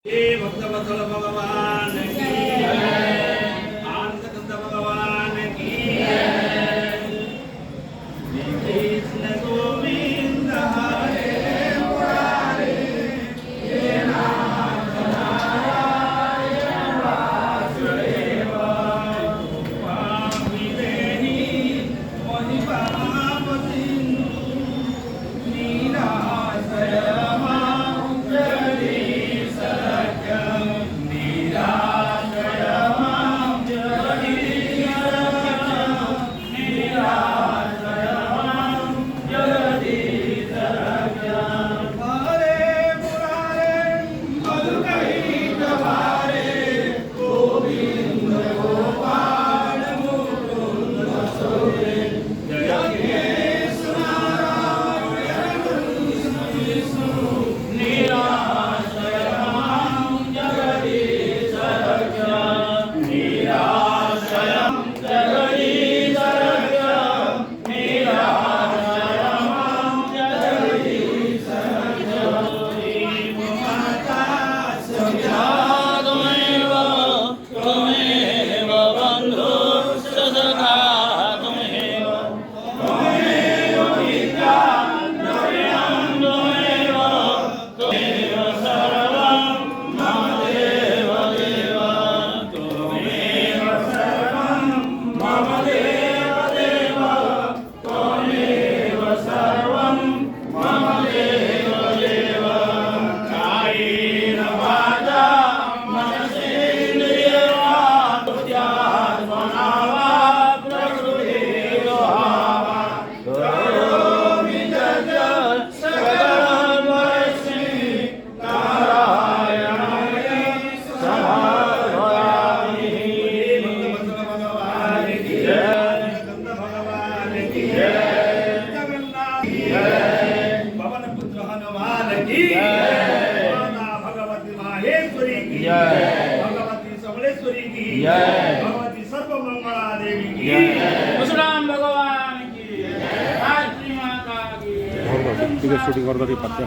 हे भक्तवत्सल भगवान की जय, आनंद कंद भगवान की जय। श्री कृष्ण गोविंद हरे मुरारे, हे नाथ नारायण वासुदेव, स्वामी देहि मणि पाप सिंधु, निराश्रय मां जगदीश रक्षं, निराश्रय मां जगदीश रक्षं, निराश्रय मां जगदीश रक्षं। हरे मुरारे मधुकैट भारे, गोविंद गोपाल मुकुंद सोरे, जय कृष्ण नारायण कृष्ण विष्णु, निराश्रय मां जगदीश रक्षं, निराश्रय जगदीश रक्षं, निराश्रय मां जगदीश रक्षं। श्री माता सख्या त्वमेव, त्वमेव बन्धुश्च सखा त्वमेव, त्वमेव विद्या द्रविणं त्वमेव, त्वमेव सर्वं मम देव देव, त्वमेव सर्वं मम देव देव, त्वमेव सर्वं मम देव देव। कायेन वाचा मनसेन्द्रियेण बुद्ध्यात्मना वा प्रकृतिर्भावात् करोमि यत् सकलं परस्मै नारायणाय समर्पयामि। भगवान की जय, कंद भगवान की जय, जगन्नाथ की जय, पवन पुत्र हनुमान की जय, माता भगवती माहेश्वरी की जय, भगवती समलेश्वरी की जय, भगवती सर्वमंगला देवी की जय, परशुराम भगवान की जय, गायत्री माता की जय। ठीक है, शूटिंग कर दो पत्ते।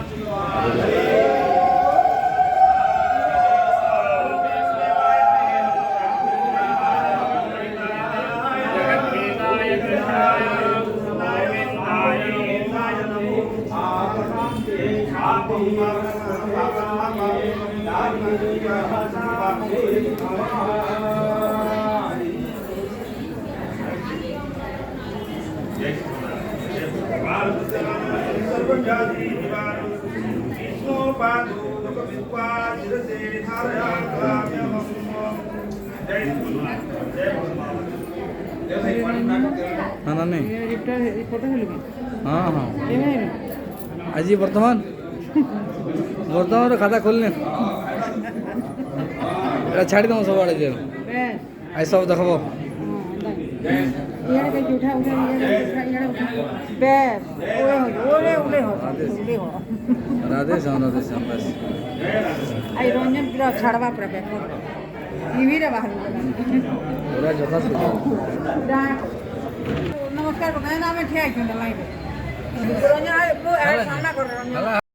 ना ना नहीं हाँ हाँ आज बर्तमान बर्तमान खाता खोलने छाड़ी दम सब आड़े आज सब देखब राधे श्याम बस रंजन पूरा छाड़वा पड़ा टीवी रे बाहर पूरा जगह नमस्कार बताए ना मैं ठिया क्यों लाइन रंजन सामना कर रंजन